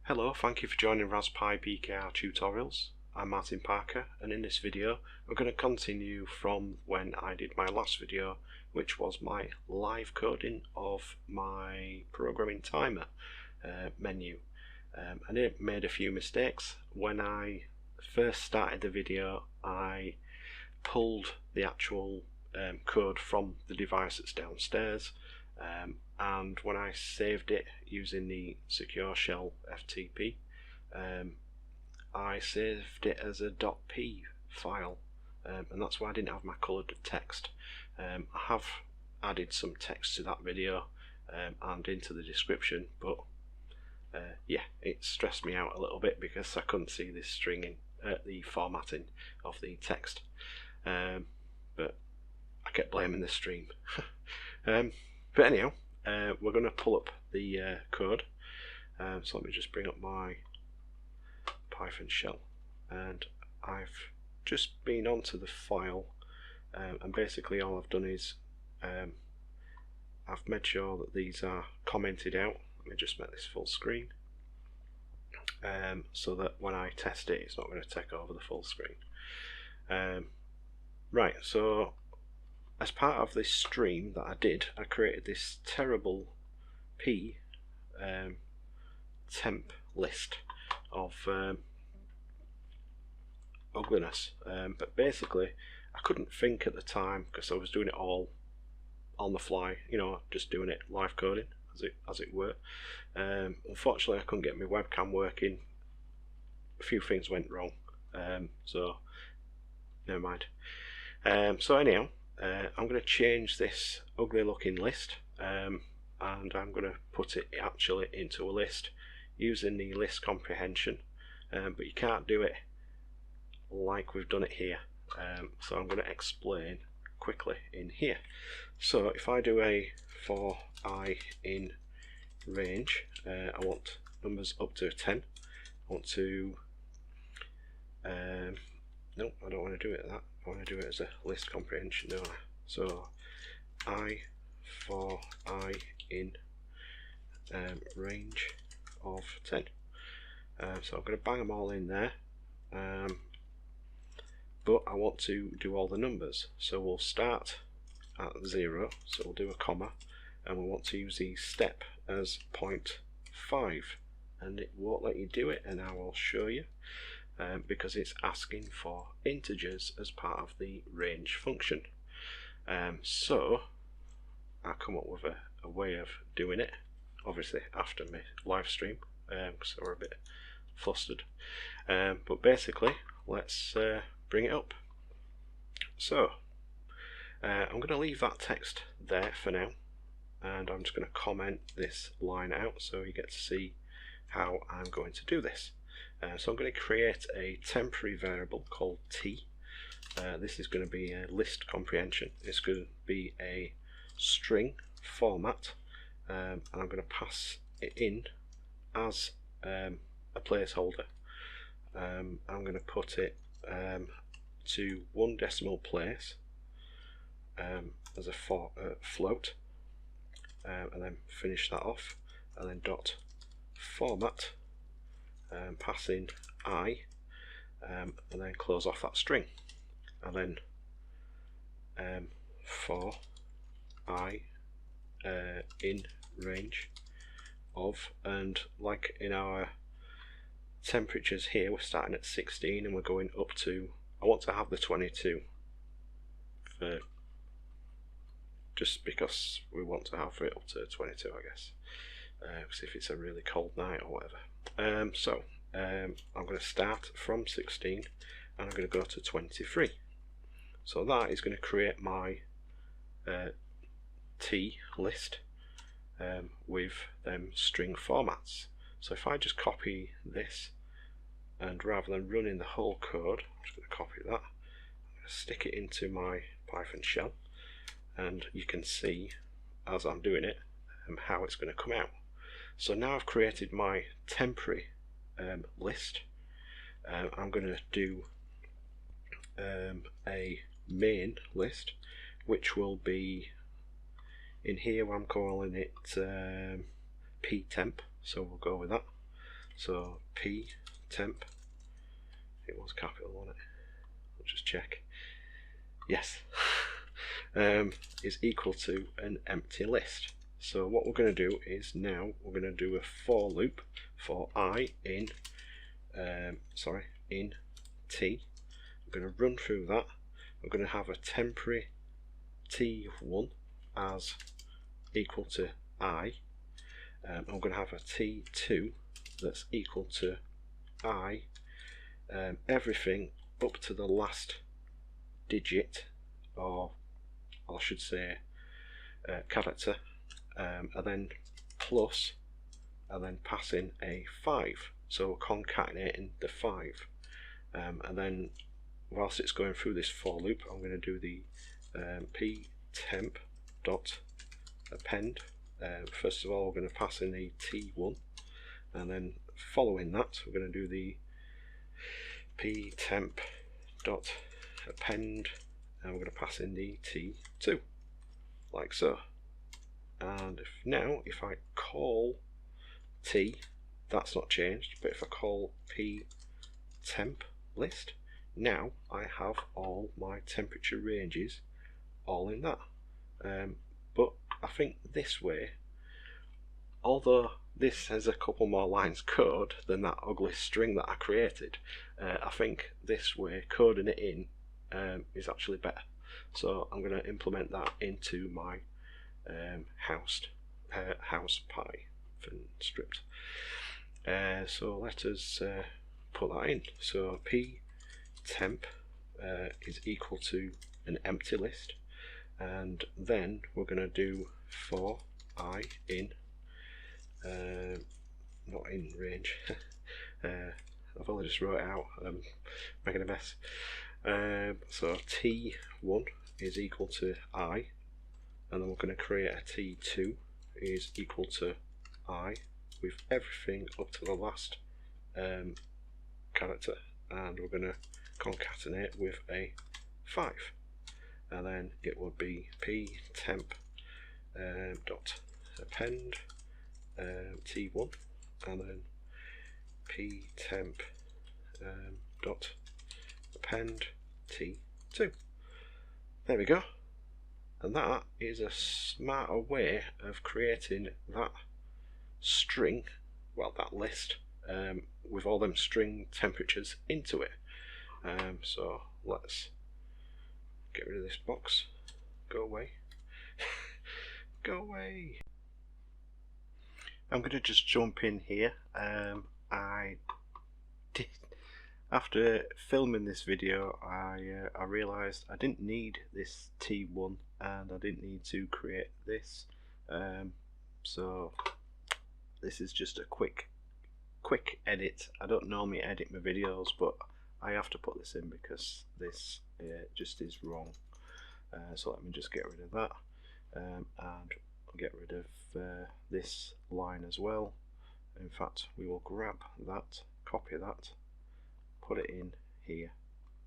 Hello, thank you for joining RasPipKr tutorials. I'm Martin Parker, and in this video we're going to continue from when I did my last video, which was my live coding of my programming timer menu. And it made a few mistakes. When I first started the video, I pulled the actual code from the device that's downstairs, and when I saved it using the secure shell FTP, I saved it as a .p file, and that's why I didn't have my coloured text. I have added some text to that video and into the description, but yeah, it stressed me out a little bit because I couldn't see this stringing, the formatting of the text, but I kept blaming the stream. But anyhow, we're going to pull up the code, so let me just bring up my Python shell, and I've just been onto the file, and basically all I've done is I've made sure that these are commented out. Let me just make this full screen, so that when I test it, it's not going to take over the full screen. Right, so as part of this stream that I did, I created this terrible P temp list of ugliness, but basically I couldn't think at the time because I was doing it all on the fly, you know, just doing it live coding as it were. Unfortunately I couldn't get my webcam working. A few things went wrong, so never mind. So anyhow, I'm going to change this ugly looking list, and I'm going to put it actually into a list using the list comprehension, but you can't do it like we've done it here, so I'm going to explain quickly in here. So if I do a for I in range, I want numbers up to 10. I want to no, I don't want to do it that. I want to do it as a list comprehension, don't I? So I for I in range of 10. So I'm going to bang them all in there, but I want to do all the numbers. So we'll start at 0, so we'll do a comma, and we want to use the step as 0.5, and it won't let you do it, and I will show you. Because it's asking for integers as part of the range function. So I come up with a way of doing it, obviously after my live stream, because I were a bit flustered. But basically, let's bring it up. So I'm going to leave that text there for now, and I'm just going to comment this line out so you get to see how I'm going to do this. So I'm going to create a temporary variable called t. This is going to be a list comprehension. It's going to be a string format, and I'm going to pass it in as a placeholder. I'm going to put it to 1 decimal place as a float, and then finish that off, and then dot format, passing I, and then close off that string, and then for I in range of, and like in our temperatures here, we're starting at 16 and we're going up to, I want to have the 22 for, just because we want to have it up to 22, I guess, because if it's a really cold night or whatever. So I'm going to start from 16 and I'm going to go to 23. So that is going to create my T list with them string formats. So if I just copy this, and rather than running the whole code, I'm just going to copy that, I'm going to stick it into my Python shell, and you can see as I'm doing it how it's going to come out. So now I've created my temporary list. I'm going to do a main list, which will be in here. I'm calling it ptemp, so we'll go with that. So p temp, it was capital on it, I'll just check, yes, is equal to an empty list. So what we're going to do is now we're going to do a for loop for I in t. We're going to run through that. We're going to have a temporary t1 as equal to I, and we're going to have a t2 that's equal to I, everything up to the last digit, or I should say character, and then plus, and then passing a 5. So we're concatenating the 5, and then whilst it's going through this for loop, I'm going to do the ptemp dot append. First of all, we're going to pass in the t1, and then following that, we're going to do the ptemp dot append, and we're going to pass in the t2, like so. And if I call t, that's not changed, but if I call ptemp list, now I have all my temperature ranges all in that. But I think this way, although this has a couple more lines code than that ugly string that I created, I think this way coding it in is actually better. So I'm going to implement that into my house Python script. So let us put that in. So ptemp is equal to an empty list, and then we're going to do for I in not in range. I've only just wrote it out, I'm making a mess. So t1 is equal to I, and then we're going to create a t2 is equal to I with everything up to the last character, and we're going to concatenate with a 5, and then it would be ptemp dot append t1, and then ptemp dot append t2. There we go. And that is a smarter way of creating that string, well, that list, with all them string temperatures into it. So let's get rid of this box. Go away. Go away. I'm going to just jump in here. After filming this video, I realised I didn't need this T1, and I didn't need to create this. So this is just a quick edit. I don't normally edit my videos, but I have to put this in because this just is wrong. So let me just get rid of that, and get rid of this line as well. In fact, we will grab that, copy that, put it in here,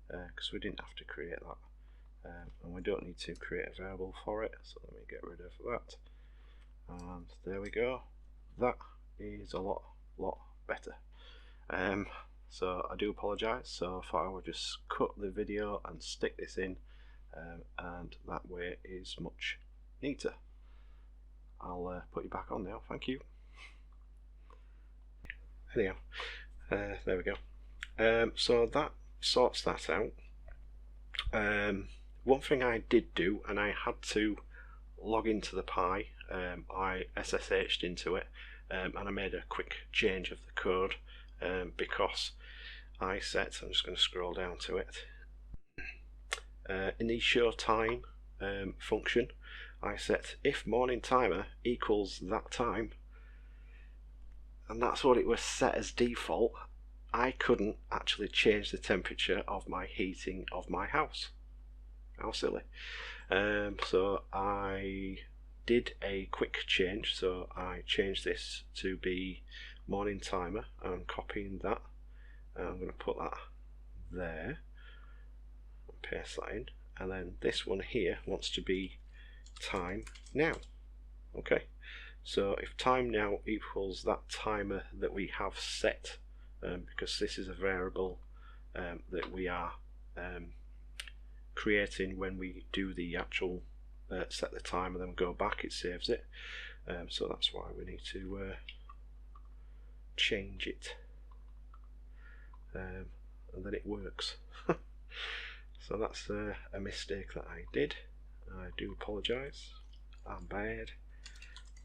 because we didn't have to create that, and we don't need to create a variable for it. So let me get rid of that, and there we go. That is a lot better. So I do apologise. So I thought I would just cut the video and stick this in, and that way is much neater. I'll put you back on now. Thank you. Anyhow, there we go. So that sorts that out. One thing I did do, and I had to log into the Pi, I SSH'd into it, and I made a quick change of the code, because I set, I'm just going to scroll down to it, in the show time function, I set if morning timer equals that time, and that's what it was set as default. I couldn't actually change the temperature of my heating of my house. How silly. So I did a quick change, so I changed this to be morning timer. I'm copying that, and I'm going to put that there and paste that in, and then this one here wants to be time now. Okay, So if time now equals that timer that we have set, because this is a variable that we are creating when we do the actual set the timer, then go back, it saves it. So that's why we need to change it, and then it works. So that's a mistake that I did. I do apologise. I'm bad.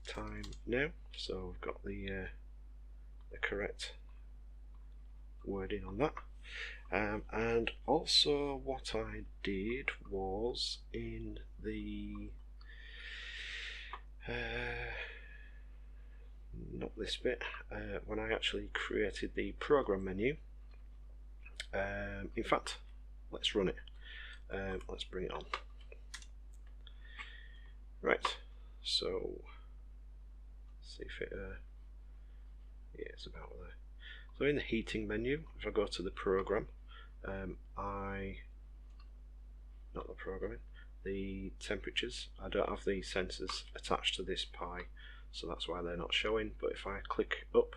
Time now. So we've got the correct wording on that. And also what I did was in the not this bit, when I actually created the program menu, in fact let's run it, let's bring it on. Right, so see if it yeah, it's about there. So in the heating menu, if I go to the program, not the programming, the temperatures, I don't have the sensors attached to this Pi, so that's why they're not showing. But if I click up,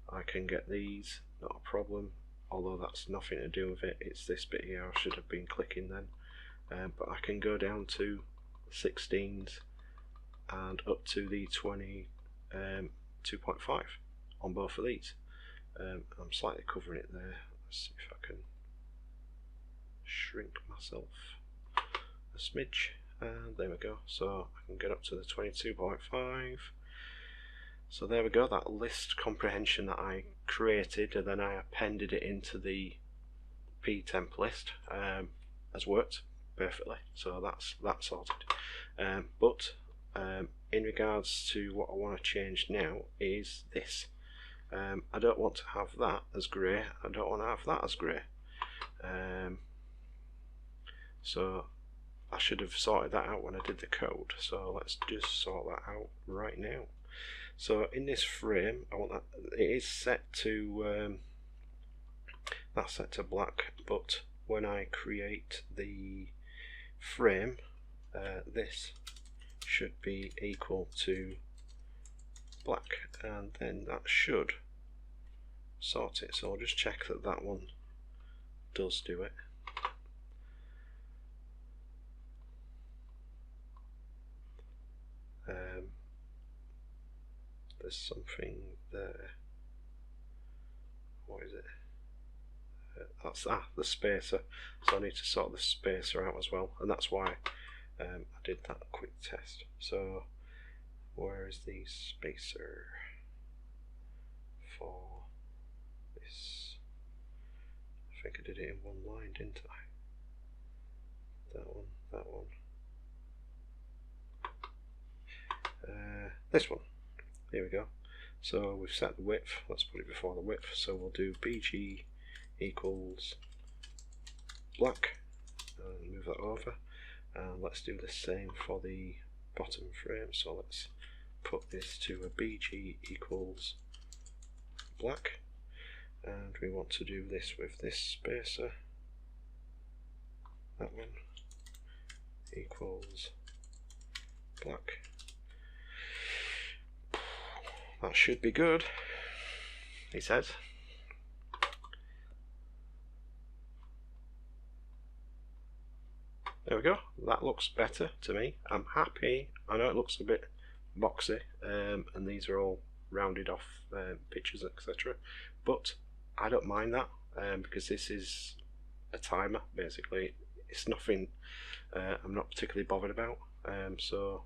I can get these, not a problem, although that's nothing to do with it, it's this bit here I should have been clicking then. But I can go down to 16s and up to the 2.5 on both of these. I'm slightly covering it there. Let's see if I can shrink myself a smidge, and there we go. So I can get up to the 22.5. So there we go, that list comprehension that I created and then I appended it into the ptemp list has worked perfectly, so that's sorted. But in regards to what I want to change now is this. I don't want to have that as grey, I don't want to have that as grey. So I should have sorted that out when I did the code, so let's just sort that out right now. So in this frame, I want that, it is set to that's set to black, but when I create the frame, this should be equal to black, and then that should sort it. So I'll just check that that one does do it. There's something there. What is it? That's the spacer. So I need to sort the spacer out as well, and that's why I did that quick test. So where is the spacer for this? I think I did it in one line, didn't I? That one, that one. This one. Here we go. So we've set the width, let's put it before the width, so we'll do BG equals black and move that over, and let's do the same for the bottom frame. So let's put this to a BG equals black, and we want to do this with this spacer, that one equals black. That should be good, he says. There we go, that looks better to me. I'm happy. I know it looks a bit boxy, and these are all rounded off pictures, etc. But I don't mind that, because this is a timer, basically. It's nothing I'm not particularly bothered about. So,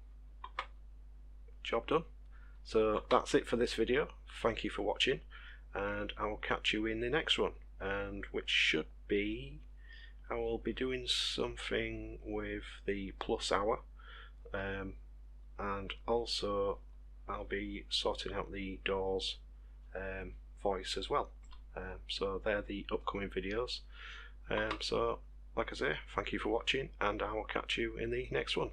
job done. So that's it for this video. Thank you for watching, and I will catch you in the next one, and which should be, I will be doing something with the plus hour, and also I'll be sorting out the doors voice as well. So they're the upcoming videos. So like I say, thank you for watching, and I will catch you in the next one.